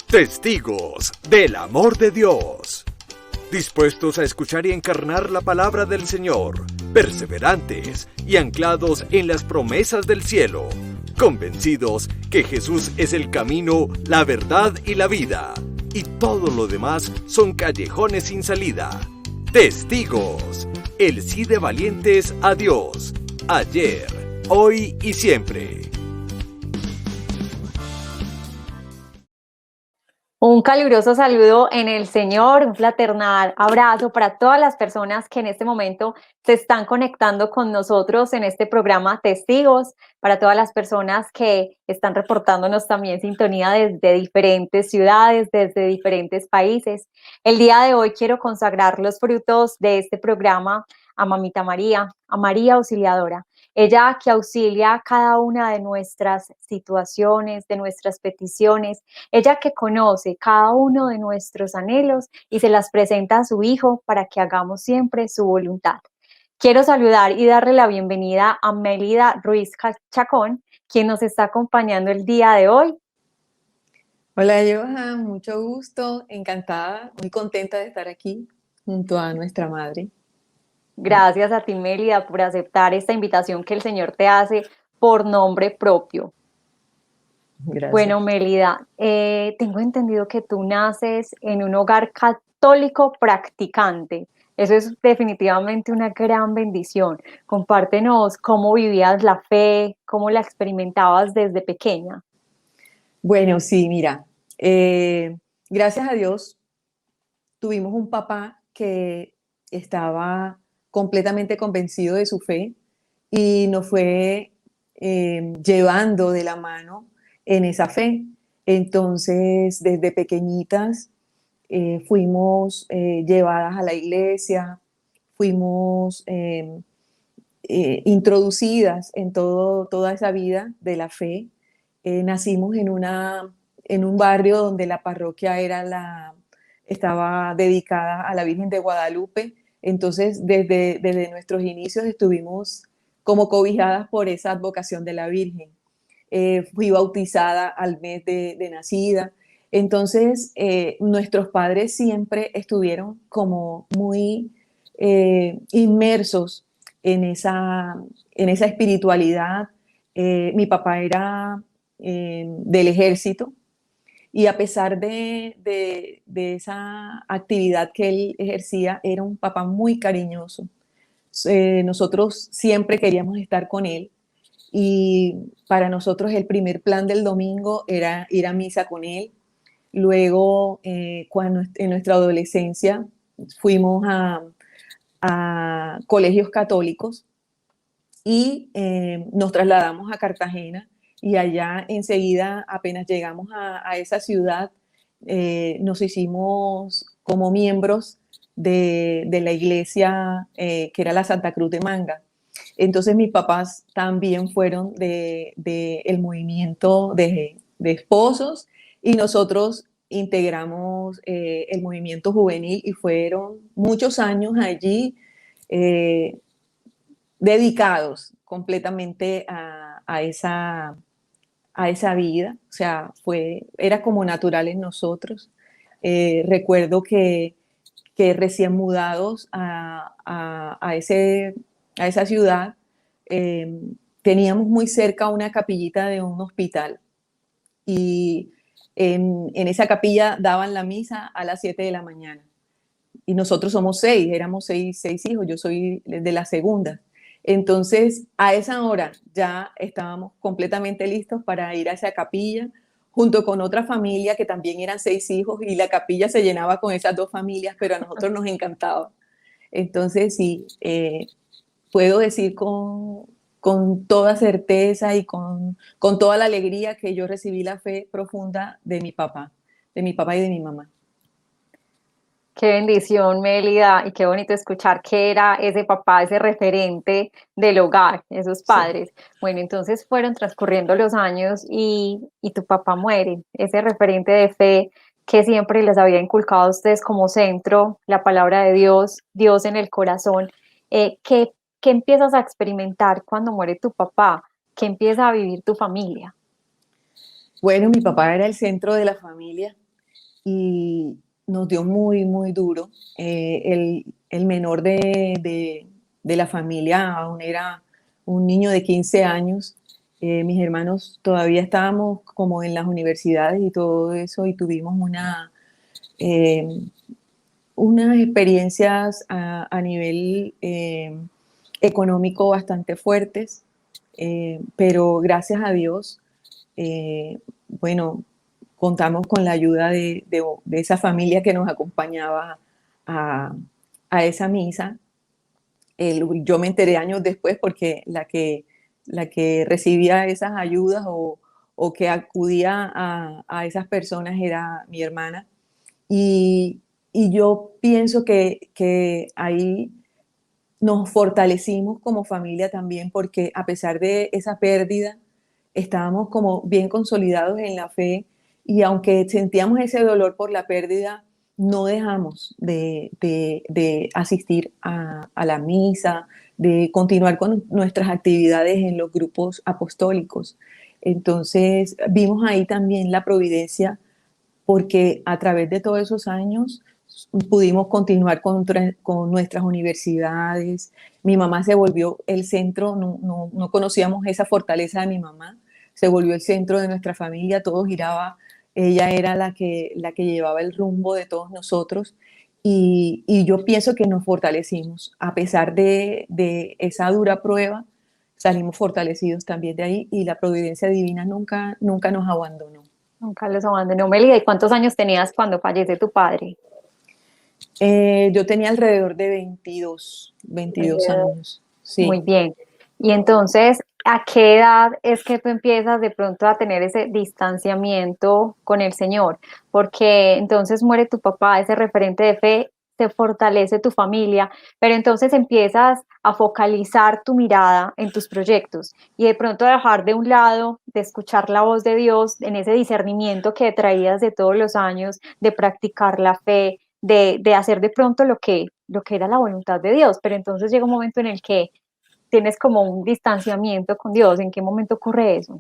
Testigos del amor de Dios. Dispuestos a escuchar y encarnar la palabra del Señor, perseverantes y anclados en las promesas del cielo, convencidos que Jesús es el camino, la verdad y la vida, y todo lo demás son callejones sin salida. Testigos, el sí de valientes a Dios, ayer, hoy y siempre. Un caluroso saludo en el Señor, un fraternal abrazo para todas las personas que en este momento se están conectando con nosotros en este programa Testigos, para todas las personas que están reportándonos también sintonía desde diferentes ciudades, desde diferentes países. El día de hoy quiero consagrar los frutos de este programa a Mamita María, a María Auxiliadora. Ella que auxilia cada una de nuestras situaciones, de nuestras peticiones, ella que conoce cada uno de nuestros anhelos y se las presenta a su Hijo para que hagamos siempre su voluntad. Quiero saludar y darle la bienvenida a Mélida Ruiz Chacón, quien nos está acompañando el día de hoy. Hola Johan, mucho gusto, encantada, muy contenta de estar aquí junto a nuestra madre. Gracias a ti, Mélida, por aceptar esta invitación que el Señor te hace por nombre propio. Gracias. Bueno, Mélida, tengo entendido que tú naces en un hogar católico practicante. Eso es definitivamente una gran bendición. Compártenos cómo vivías la fe, cómo la experimentabas desde pequeña. Bueno, sí, mira, gracias a Dios tuvimos un papá que estaba completamente convencido de su fe y nos fue llevando de la mano en esa fe. Entonces, desde pequeñitas fuimos llevadas a la iglesia, fuimos introducidas en toda esa vida de la fe. Nacimos en un barrio donde la parroquia estaba dedicada a la Virgen de Guadalupe. Entonces, desde nuestros inicios estuvimos como cobijadas por esa advocación de la Virgen. Fui bautizada al mes de nacida. Entonces, nuestros padres siempre estuvieron como muy inmersos en esa espiritualidad. Mi papá era del ejército y a pesar de esa actividad que él ejercía, era un papá muy cariñoso. Nosotros siempre queríamos estar con él y para nosotros el primer plan del domingo era ir a misa con él. Luego, cuando en nuestra adolescencia fuimos a colegios católicos y nos trasladamos a Cartagena y allá enseguida, apenas llegamos a esa ciudad, nos hicimos como miembros de la iglesia que era la Santa Cruz de Manga. Entonces mis papás también fueron el movimiento de esposos y nosotros integramos el movimiento juvenil y fueron muchos años allí dedicados completamente a esa vida. O sea, era como natural en nosotros. Recuerdo que recién mudados a esa ciudad, teníamos muy cerca una capillita de un hospital y en esa capilla daban la misa a las 7 de la mañana. Y nosotros somos éramos seis hijos, yo soy de la segunda. Entonces, a esa hora ya estábamos completamente listos para ir a esa capilla, junto con otra familia que también eran 6 hijos, y la capilla se llenaba con esas 2 familias, pero a nosotros nos encantaba. Entonces, sí, puedo decir con toda certeza y con toda la alegría que yo recibí la fe profunda de mi papá y de mi mamá. Qué bendición, Mélida, y qué bonito escuchar que era ese papá, ese referente del hogar, esos padres. Sí. Bueno, entonces fueron transcurriendo los años y tu papá muere, ese referente de fe que siempre les había inculcado a ustedes como centro, la palabra de Dios, Dios en el corazón. ¿Qué empiezas a experimentar cuando muere tu papá? ¿Qué empieza a vivir tu familia? Bueno, mi papá era el centro de la familia. y nos dio muy, muy duro. El menor de la familia aún era un niño de 15 años. Mis hermanos todavía estábamos como en las universidades y todo eso, y tuvimos eh, unas experiencias a nivel económico bastante fuertes, pero gracias a Dios, bueno, contamos con la ayuda de esa familia que nos acompañaba a, a esa misa. Yo me enteré años después porque la que recibía esas ayudas o que acudía a esas personas era mi hermana. Y, y yo pienso que ahí nos fortalecimos como familia también porque a pesar de esa pérdida, estábamos como bien consolidados en la fe y aunque sentíamos ese dolor por la pérdida, no dejamos de asistir a la misa, de continuar con nuestras actividades en los grupos apostólicos. Entonces vimos ahí también la providencia porque a través de todos esos años pudimos continuar con nuestras universidades. Mi mamá se volvió el centro, no conocíamos esa fortaleza de mi mamá, se volvió el centro de nuestra familia, todo giraba, ella era la que llevaba el rumbo de todos nosotros y yo pienso que nos fortalecimos, a pesar de esa dura prueba, salimos fortalecidos también de ahí y la providencia divina nunca, nunca nos abandonó. Nunca los abandonó. Melida, ¿y cuántos años tenías cuando fallece tu padre? Yo tenía alrededor de 22 años, Muy sí. bien. Y entonces, ¿a qué edad es que tú empiezas de pronto a tener ese distanciamiento con el Señor? Porque entonces muere tu papá, ese referente de fe, se fortalece tu familia, pero entonces empiezas a focalizar tu mirada en tus proyectos y de pronto a dejar de un lado de escuchar la voz de Dios en ese discernimiento que traías de todos los años, de practicar la fe, de hacer de pronto lo que era la voluntad de Dios, pero entonces llega un momento en el que tienes como un distanciamiento con Dios. ¿En qué momento ocurre eso?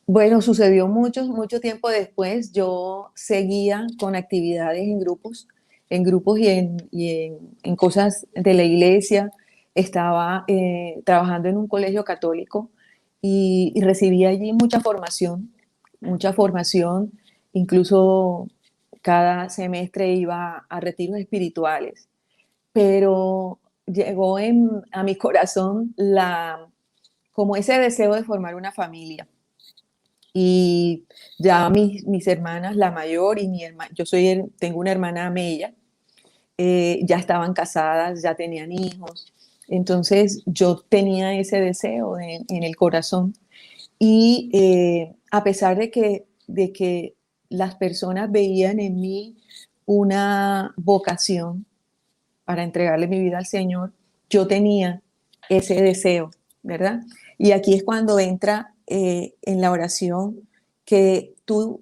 Bueno, sucedió mucho tiempo después. Yo seguía con actividades en grupos en cosas de la iglesia. Estaba trabajando en un colegio católico y recibí allí mucha formación. Incluso cada semestre iba a retiros espirituales. Pero llegó a mi corazón como ese deseo de formar una familia. Y ya mis hermanas, la mayor y mi hermana, tengo una hermana Mella, ya estaban casadas, ya tenían hijos. Entonces yo tenía ese deseo en el corazón. Y a pesar de que las personas veían en mí una vocación, para entregarle mi vida al Señor, yo tenía ese deseo, ¿verdad? Y aquí es cuando entra en la oración que tú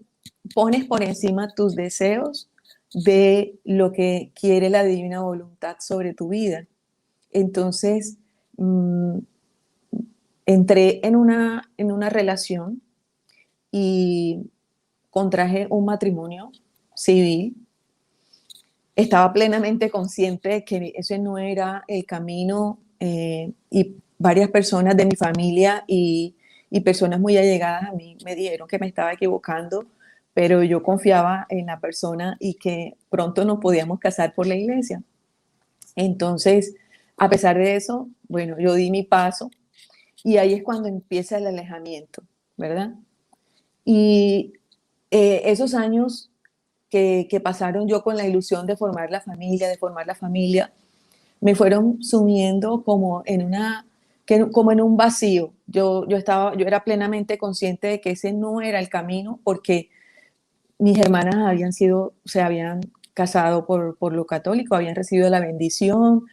pones por encima tus deseos de lo que quiere la divina voluntad sobre tu vida. Entonces, entré en una relación y contraje un matrimonio civil. Estaba plenamente consciente de que ese no era el camino y varias personas de mi familia y personas muy allegadas a mí me dijeron que me estaba equivocando, pero yo confiaba en la persona y que pronto nos podíamos casar por la iglesia. Entonces, a pesar de eso, bueno, yo di mi paso y ahí es cuando empieza el alejamiento, ¿verdad? Y esos años que pasaron yo con la ilusión de formar la familia, me fueron sumiendo como en un vacío. Yo era plenamente consciente de que ese no era el camino porque mis hermanas se habían casado por lo católico, habían recibido la bendición.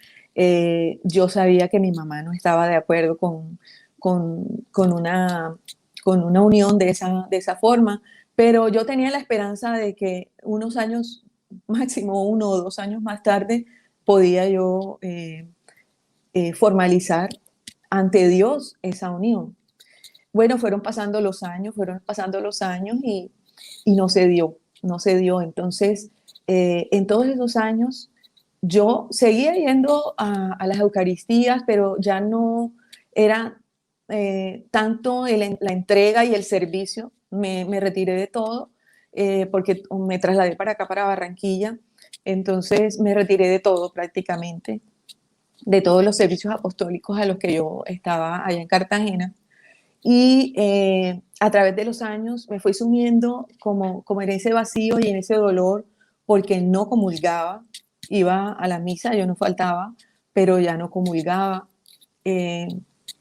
Yo sabía que mi mamá no estaba de acuerdo con, con una, con una unión de esa forma, pero yo tenía la esperanza de que unos años, máximo 1 o 2 años más tarde, podía yo formalizar ante Dios esa unión. Bueno, fueron pasando los años y no se dio. no se dio. Entonces, en todos esos años, yo seguía yendo a las Eucaristías, pero ya no era tanto la entrega y el servicio. Me retiré de todo porque me trasladé para acá, para Barranquilla. Entonces me retiré de todo prácticamente, de todos los servicios apostólicos a los que yo estaba allá en Cartagena. Y a través de los años me fui sumiendo como en ese vacío y en ese dolor porque no comulgaba. Iba a la misa, yo no faltaba, pero ya no comulgaba. Eh,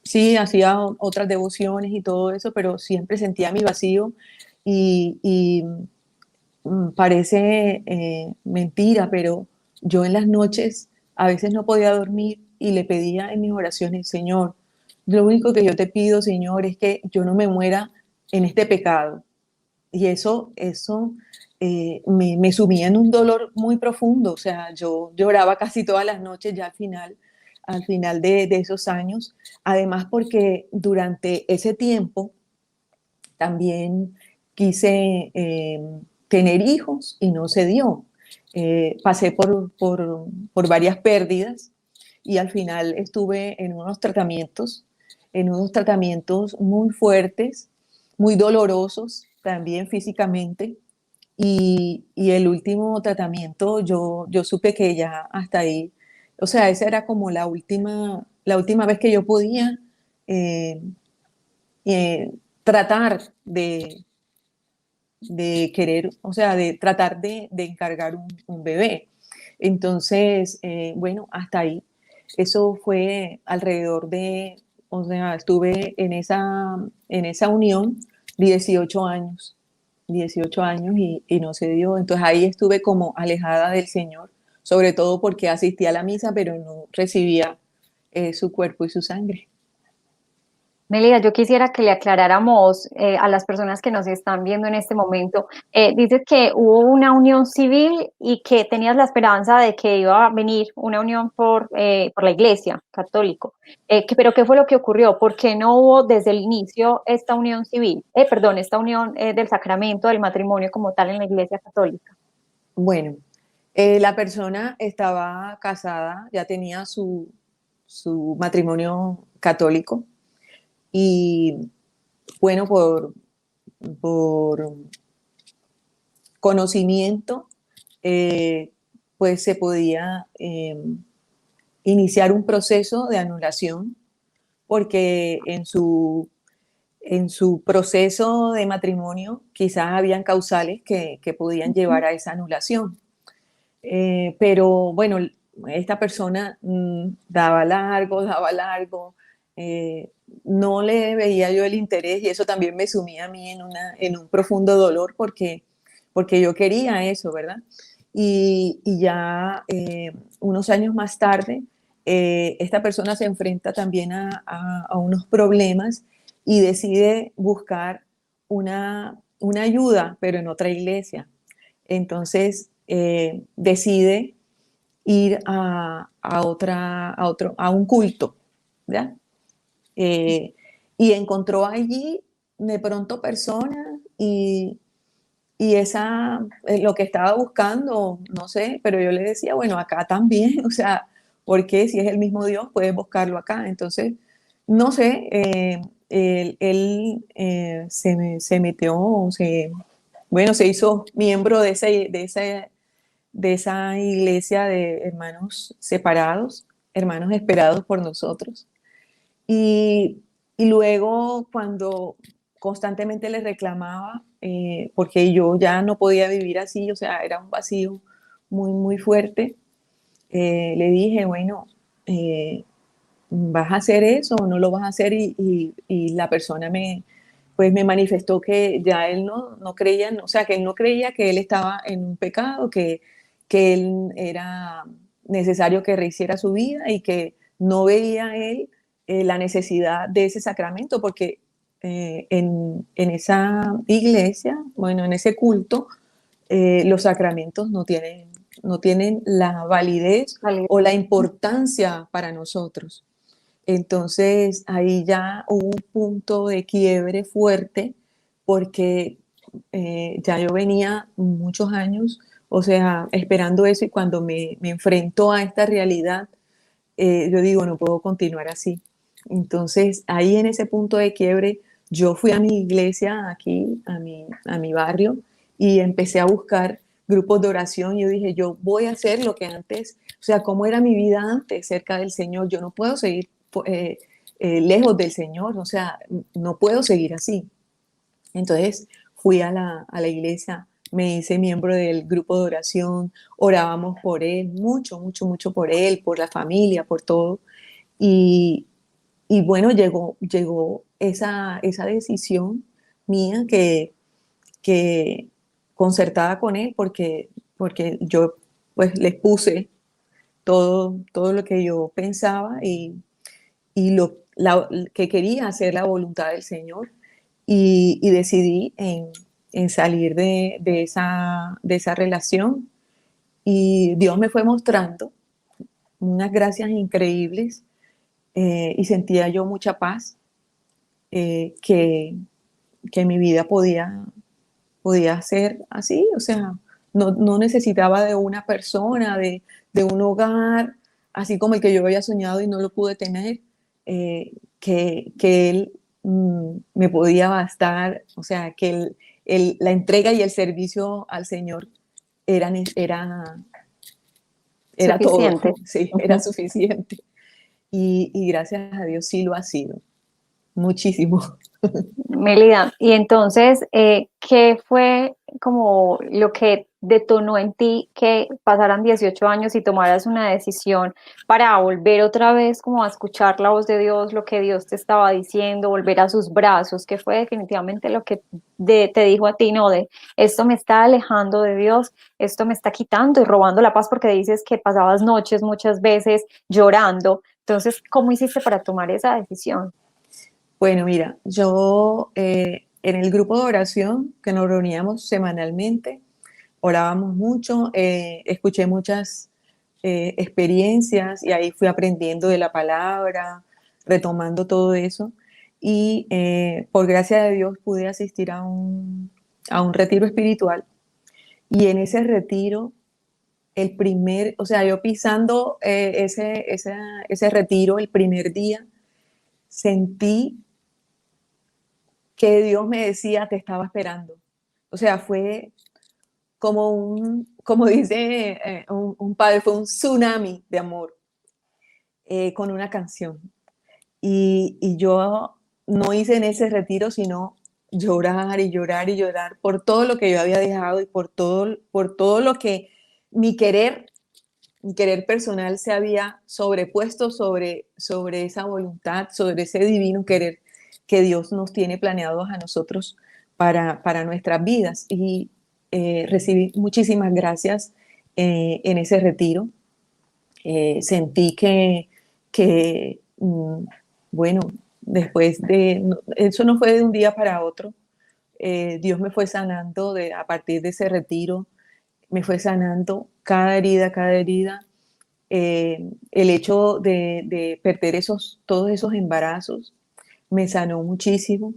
sí, hacía otras devociones y todo eso, pero siempre sentía mi vacío y parece mentira, pero yo en las noches a veces no podía dormir y le pedía en mis oraciones, Señor, lo único que yo te pido, Señor, es que yo no me muera en este pecado. Y eso me sumía en un dolor muy profundo. O sea, yo lloraba casi todas las noches ya al final de esos años. Además, porque durante ese tiempo también quise tener hijos y no se dio. Pasé por varias pérdidas y al final estuve en unos tratamientos muy fuertes, muy dolorosos también físicamente. Y el último tratamiento yo supe que ya hasta ahí, o sea, esa era como la última vez que yo podía eh, eh, tratar de querer, o sea, de tratar de encargar un bebé. Entonces, bueno, hasta ahí. Eso fue alrededor de, o sea, estuve en esa unión 18 años, 18 años y no se dio. Entonces ahí estuve como alejada del Señor, sobre todo porque asistía a la misa, pero no recibía su cuerpo y su sangre. Melida, yo quisiera que le aclaráramos a las personas que nos están viendo en este momento. Dices que hubo una unión civil y que tenías la esperanza de que iba a venir una unión por la Iglesia católico. Pero ¿qué fue lo que ocurrió? ¿Por qué no hubo desde el inicio esta unión civil? Perdón, esta unión del sacramento del matrimonio como tal en la Iglesia católica. Bueno, la persona estaba casada, ya tenía su matrimonio católico y bueno, por conocimiento, pues se podía iniciar un proceso de anulación porque en su proceso de matrimonio quizás habían causales que podían llevar a esa anulación. Pero bueno, esta persona daba largo, eh, no le veía yo el interés y eso también me sumía a mí en un profundo dolor porque yo quería eso, ¿verdad? Y ya unos años más tarde, esta persona se enfrenta también a unos problemas y decide buscar una ayuda, pero en otra iglesia. Entonces, decide ir a un culto, ¿ya? Y encontró allí de pronto personas y lo que estaba buscando, no sé, pero yo le decía, bueno, acá también, o sea, porque si es el mismo Dios, puedes buscarlo acá. Entonces, no sé, él se metió, bueno, se hizo miembro de esa iglesia de hermanos separados, hermanos esperados por nosotros. Y, y luego cuando constantemente le reclamaba, porque yo ya no podía vivir así, o sea, era un vacío muy, muy fuerte, le dije, bueno, ¿vas a hacer eso o no lo vas a hacer? Y la persona pues me manifestó que ya él no creía, o sea, que él no creía que él estaba en un pecado, que él era necesario que rehiciera su vida y que no veía él la necesidad de ese sacramento, porque en esa iglesia, bueno, en ese culto, los sacramentos no tienen la validez Vale. o la importancia para nosotros. Entonces ahí ya hubo un punto de quiebre fuerte porque ya yo venía muchos años, o sea, esperando eso, y cuando me enfrento a esta realidad, yo digo, no puedo continuar así. Entonces, ahí en ese punto de quiebre, yo fui a mi iglesia aquí, a mi barrio, y empecé a buscar grupos de oración. Yo dije, yo voy a hacer lo que antes, o sea, cómo era mi vida antes cerca del Señor. Yo no puedo seguir lejos del Señor, o sea, no puedo seguir así. Entonces fui a la iglesia, me hice miembro del grupo de oración, orábamos por él, mucho, mucho, mucho por él, por la familia, por todo. Y, y bueno, llegó esa decisión mía que concertada con él, porque yo pues les puse todo lo que yo pensaba y que quería hacer la voluntad del Señor, y decidí en salir de esa relación, y Dios me fue mostrando unas gracias increíbles, y sentía yo mucha paz, que mi vida podía ser así, o sea, no necesitaba de una persona, de un hogar, así como el que yo había soñado y no lo pude tener, que él me podía bastar, o sea, que la entrega y el servicio al Señor era, era todo, Suficiente. sí, era suficiente. Y gracias a Dios sí lo ha sido, muchísimo. Melida, y entonces, ¿qué fue como lo que detonó en ti que pasaran 18 años y tomaras una decisión para volver otra vez como a escuchar la voz de Dios, lo que Dios te estaba diciendo, volver a sus brazos? ¿Qué fue definitivamente lo que te dijo a ti, no, de esto me está alejando de Dios, esto me está quitando y robando la paz? Porque dices que pasabas noches muchas veces llorando. Entonces, ¿cómo hiciste para tomar esa decisión? Bueno, mira, yo en el grupo de oración que nos reuníamos semanalmente, orábamos mucho, escuché muchas experiencias, y ahí fui aprendiendo de la palabra, retomando todo eso. Y por gracia de Dios pude asistir a un retiro espiritual, y en ese retiro, o sea, yo pisando ese retiro el primer día, sentí que Dios me decía, te estaba esperando. O sea, fue como dice un padre, fue un tsunami de amor, con una canción. Y yo no hice en ese retiro sino llorar y llorar y llorar por todo lo que yo había dejado, y por todo lo que mi querer personal se había sobrepuesto sobre esa voluntad, sobre ese divino querer que Dios nos tiene planeados a nosotros para nuestras vidas. Y recibí muchísimas gracias en ese retiro. Sentí que bueno, eso no fue de un día para otro. Dios me fue sanando a partir de ese retiro, me fue sanando cada herida, cada herida. El hecho de perder todos esos embarazos me sanó muchísimo.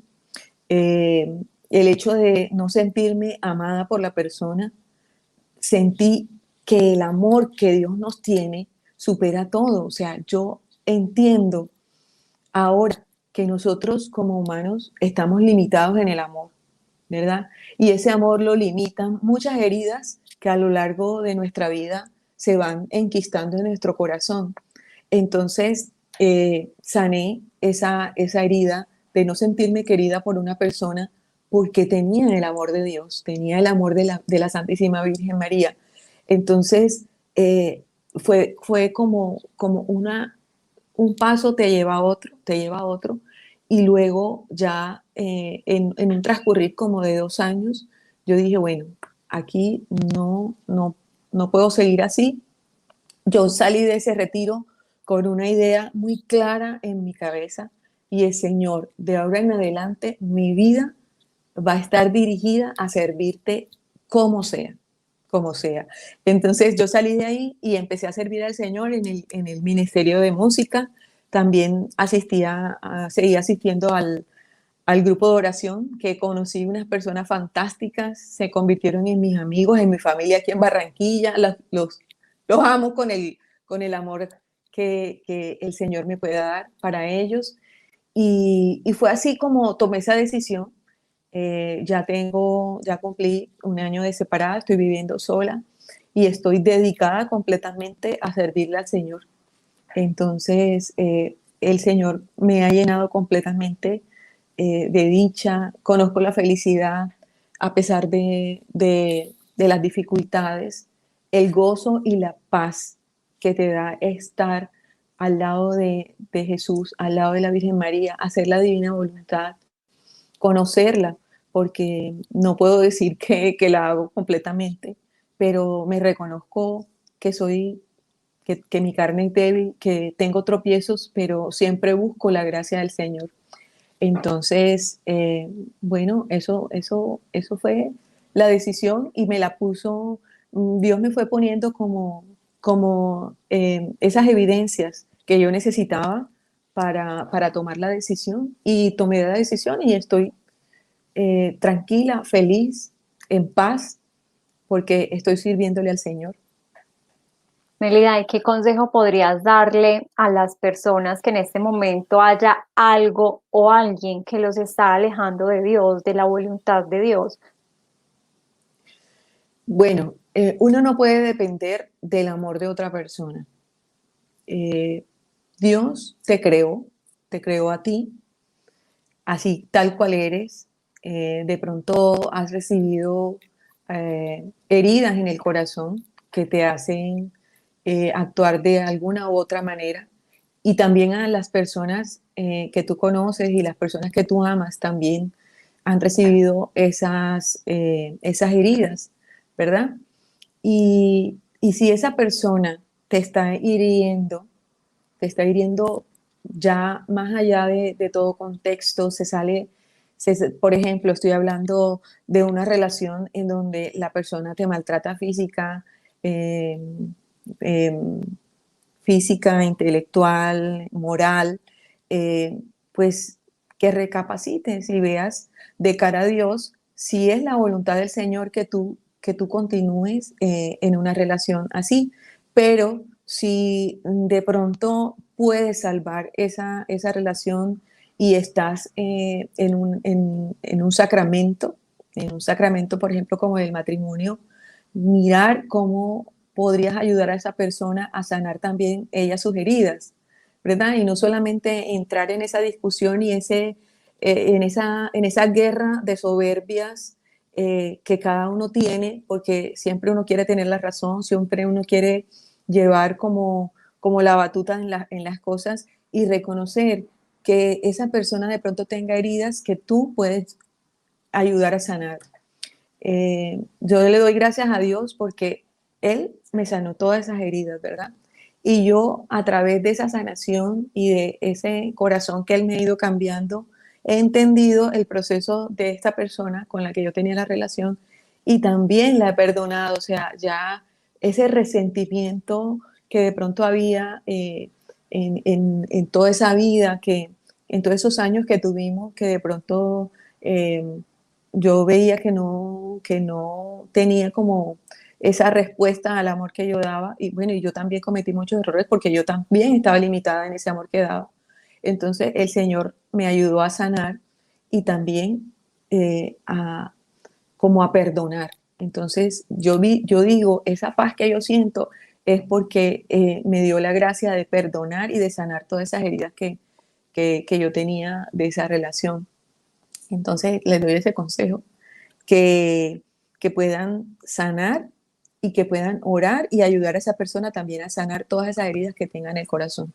El hecho de no sentirme amada por la persona, sentí que el amor que Dios nos tiene supera todo. O sea, yo entiendo ahora que nosotros como humanos estamos limitados en el amor, ¿verdad? Y ese amor lo limitan muchas heridas que a lo largo de nuestra vida se van enquistando en nuestro corazón. Entonces, sané esa herida de no sentirme querida por una persona, porque tenía el amor de Dios, tenía el amor de la Santísima Virgen María. Entonces, fue como un paso te lleva a otro, te lleva a otro, y luego ya en un transcurrir como de 2 años, yo dije, bueno, aquí no puedo seguir así. Yo salí de ese retiro con una idea muy clara en mi cabeza, y el Señor, de ahora en adelante, mi vida va a estar dirigida a servirte como sea, como sea. Entonces yo salí de ahí y empecé a servir al Señor en el ministerio de música. También seguía asistiendo al grupo de oración, que conocí unas personas fantásticas, se convirtieron en mis amigos, en mi familia aquí en Barranquilla, los amo con el amor que el Señor me puede dar para ellos. Y fue así como tomé esa decisión. Ya cumplí un año de separada, estoy viviendo sola y estoy dedicada completamente a servirle al Señor. Entonces, el Señor me ha llenado completamente de dicha, conozco la felicidad a pesar de las dificultades, el gozo y la paz que te da estar al lado de Jesús, al lado de la Virgen María, hacer la divina voluntad, conocerla, porque no puedo decir que la hago completamente, pero me reconozco que que mi carne es débil, que tengo tropiezos, pero siempre busco la gracia del Señor. Entonces, bueno, eso fue la decisión y me la puso, Dios me fue poniendo como esas evidencias que yo necesitaba para tomar la decisión y tomé la decisión y estoy tranquila, feliz, en paz, porque estoy sirviéndole al Señor. Melida, ¿y qué consejo podrías darle a las personas que en este momento haya algo o alguien que los está alejando de Dios, de la voluntad de Dios? Bueno, uno no puede depender del amor de otra persona. Eh, Dios te creó a ti, así tal cual eres. De pronto has recibido heridas en el corazón que te hacen actuar de alguna u otra manera. Y también a las personas que tú conoces y las personas que tú amas también han recibido esas heridas, ¿verdad? Y si esa persona te está hiriendo ya más allá de todo contexto, por ejemplo, estoy hablando de una relación en donde la persona te maltrata eh, eh, física, intelectual, moral, pues que recapacites y veas de cara a Dios si es la voluntad del Señor que tú continúes en una relación así, pero si de pronto puedes salvar esa relación y estás en un sacramento, por ejemplo, como el matrimonio, mirar cómo podrías ayudar a esa persona a sanar también ella sus heridas, ¿verdad? Y no solamente entrar en esa discusión y en esa guerra de soberbias que cada uno tiene, porque siempre uno quiere tener la razón, siempre uno quiere llevar como la batuta en las cosas y reconocer que esa persona de pronto tenga heridas que tú puedes ayudar a sanar. Yo le doy gracias a Dios porque Él me sanó todas esas heridas, ¿verdad? Y yo a través de esa sanación y de ese corazón que Él me ha ido cambiando, he entendido el proceso de esta persona con la que yo tenía la relación y también la he perdonado, o sea, ya ese resentimiento que de pronto había en toda esa vida, en todos esos años que tuvimos, que de pronto yo veía que no tenía como esa respuesta al amor que yo daba. Y bueno, y yo también cometí muchos errores porque yo también estaba limitada en ese amor que daba. Entonces el Señor me ayudó a sanar y también como a perdonar. Entonces yo digo, esa paz que yo siento es porque me dio la gracia de perdonar y de sanar todas esas heridas que yo tenía de esa relación. Entonces les doy ese consejo, que, que puedan sanar y que puedan orar y ayudar a esa persona también a sanar todas esas heridas que tenga en el corazón.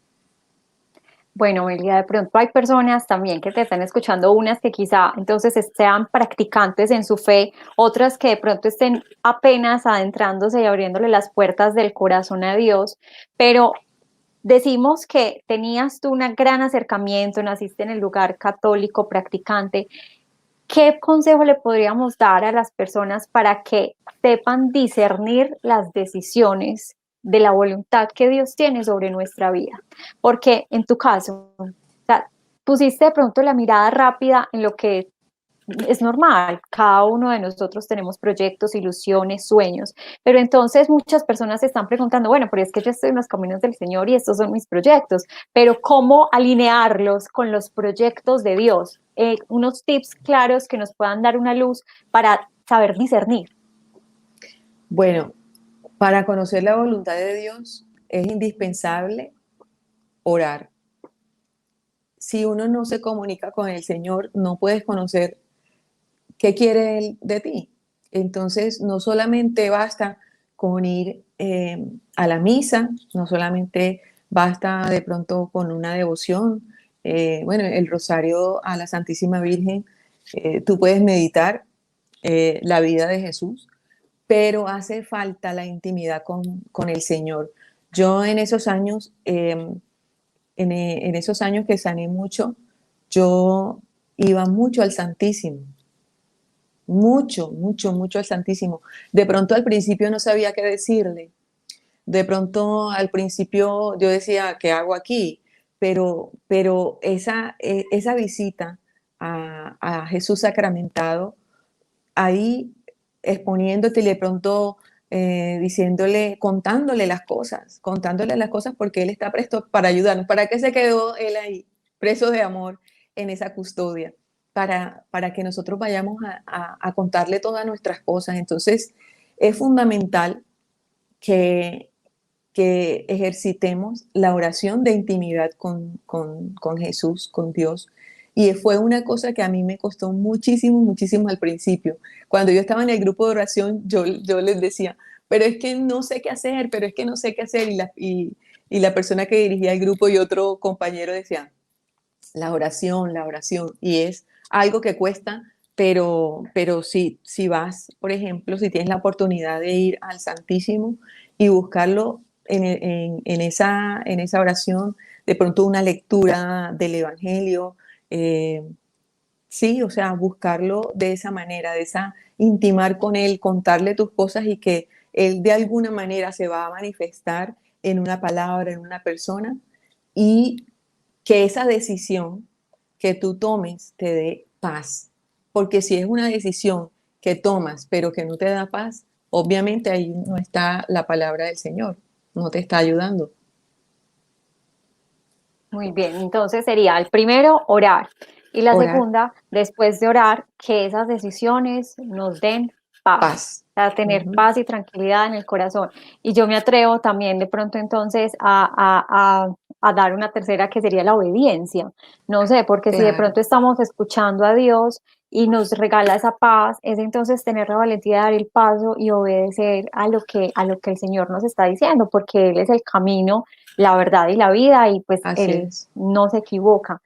Bueno, Elia, de pronto hay personas también que te están escuchando, unas que quizá entonces sean practicantes en su fe, otras que de pronto estén apenas adentrándose y abriéndole las puertas del corazón a Dios, pero decimos que tenías tú un gran acercamiento, naciste en el lugar católico practicante. ¿Qué consejo le podríamos dar a las personas para que sepan discernir las decisiones de la voluntad que Dios tiene sobre nuestra vida? Porque en tu caso, o sea, pusiste de pronto la mirada rápida en lo que es normal, cada uno de nosotros tenemos proyectos, ilusiones, sueños, pero entonces muchas personas se están preguntando, bueno, pero es que yo estoy en los caminos del Señor y estos son mis proyectos, pero ¿cómo alinearlos con los proyectos de Dios? Unos tips claros que nos puedan dar una luz para saber discernir. Bueno, para conocer la voluntad de Dios es indispensable orar. Si uno no se comunica con el Señor, no puedes conocer qué quiere Él de ti. Entonces, no solamente basta con ir a la misa, no solamente basta de pronto con una devoción, bueno, el rosario a la Santísima Virgen, tú puedes meditar la vida de Jesús, pero hace falta la intimidad con el Señor. Yo en esos años, en esos años que sané mucho, yo iba mucho al Santísimo, mucho, mucho, mucho al Santísimo. De pronto al principio no sabía qué decirle, de pronto al principio yo decía, ¿qué hago aquí? Pero esa visita a Jesús sacramentado, ahí exponiéndote y de pronto diciéndole, contándole las cosas porque Él está presto para ayudarnos. ¿Para qué se quedó Él ahí, preso de amor en esa custodia? Para que nosotros vayamos a contarle todas nuestras cosas. Entonces, es fundamental que, que ejercitemos la oración de intimidad con Jesús, con Dios. Y fue una cosa que a mí me costó muchísimo, muchísimo al principio. Cuando yo estaba en el grupo de oración, yo les decía, pero es que no sé qué hacer, pero es que no sé qué hacer. Y la persona que dirigía el grupo y otro compañero decía, la oración, la oración. Y es algo que cuesta, pero si vas, por ejemplo, si tienes la oportunidad de ir al Santísimo y buscarlo en esa oración, de pronto una lectura del Evangelio, sí, o sea, buscarlo de esa manera, de esa intimar con Él, contarle tus cosas y que Él de alguna manera se va a manifestar en una palabra, en una persona y que esa decisión que tú tomes te dé paz. Porque si es una decisión que tomas pero que no te da paz, obviamente ahí no está la palabra del Señor, no te está ayudando. Muy bien, entonces sería el primero, orar. Y la Orar, segunda, después de orar, que esas decisiones nos den paz, paz. o sea, tener Ujú. paz y tranquilidad en el corazón. Y yo me atrevo también de pronto entonces a dar una tercera que sería la obediencia. No sé, porque si de Claro, pronto estamos escuchando a Dios y nos regala esa paz, es entonces tener la valentía de dar el paso y obedecer a lo que el Señor nos está diciendo, porque Él es el camino, la verdad y la vida, y pues así Él es. no se equivoca.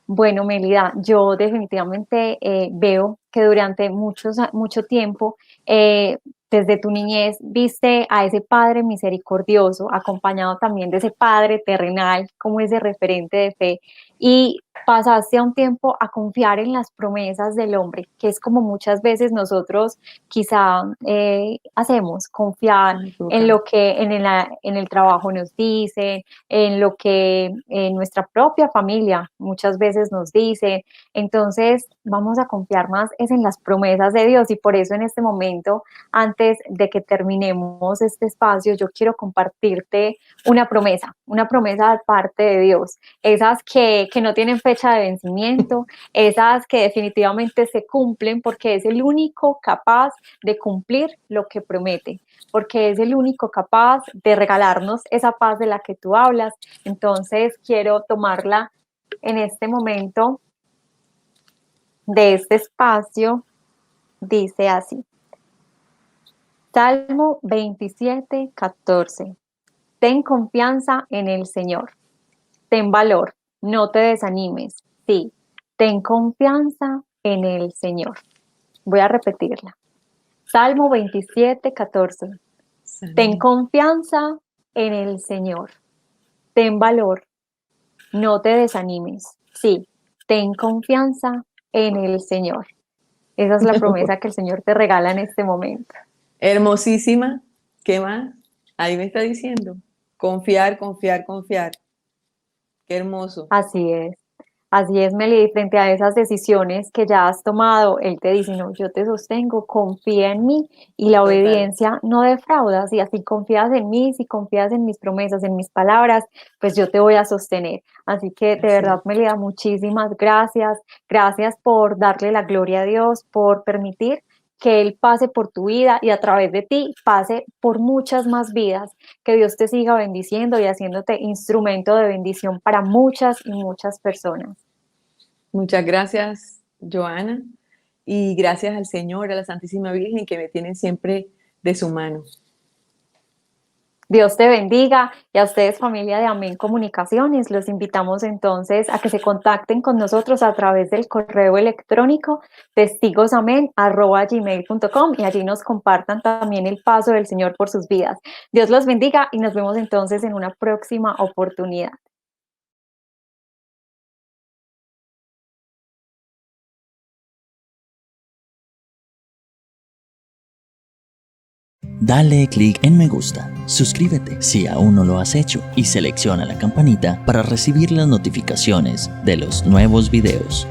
Bueno, Melida, yo definitivamente veo que durante mucho tiempo, desde tu niñez, viste a ese Padre misericordioso, acompañado también de ese Padre terrenal, como ese referente de fe, y pasaste a un tiempo a confiar en las promesas del hombre, que es como muchas veces nosotros quizá hacemos, confiar Ay, en total. lo que en el trabajo nos dicen, en lo que nuestra propia familia muchas veces nos dice. Entonces, vamos a confiar más es en las promesas de Dios y por eso en este momento, antes de que terminemos este espacio, yo quiero compartirte una promesa de parte de Dios, esas que no tienen fecha de vencimiento, esas que definitivamente se cumplen porque es el único capaz de cumplir lo que promete, porque es el único capaz de regalarnos esa paz de la que tú hablas. Entonces, quiero tomarla en este momento de este espacio. Dice así, Salmo 27:14. Ten confianza en el Señor. Ten valor, no te desanimes. Sí, ten confianza en el Señor. Voy a repetirla. Salmo 27:14. Ten Salmo. confianza en el Señor. Ten valor, no te desanimes. Sí, ten confianza en el Señor. Esa es la promesa que el Señor te regala en este momento. Hermosísima. ¿Qué más? Ahí me está diciendo. Confiar, confiar, confiar. Qué hermoso. Así es. Así es, Meli, frente a esas decisiones que ya has tomado, Él te dice, no, yo te sostengo, confía en mí y la Total. obediencia no defrauda. Si así confías en mí, si confías en mis promesas, en mis palabras, pues yo te voy a sostener. Así que de Así verdad, es. Melida, muchísimas gracias. Gracias por darle la gloria a Dios, por permitir que Él pase por tu vida y a través de ti pase por muchas más vidas. Que Dios te siga bendiciendo y haciéndote instrumento de bendición para muchas y muchas personas. Muchas gracias, Joana, y gracias al Señor, a la Santísima Virgen, que me tienen siempre de su mano. Dios te bendiga y a ustedes, familia de Amén Comunicaciones, los invitamos entonces a que se contacten con nosotros a través del correo electrónico testigosamen@gmail.com y allí nos compartan también el paso del Señor por sus vidas. Dios los bendiga y nos vemos entonces en una próxima oportunidad. Dale clic en me gusta, suscríbete si aún no lo has hecho y selecciona la campanita para recibir las notificaciones de los nuevos videos.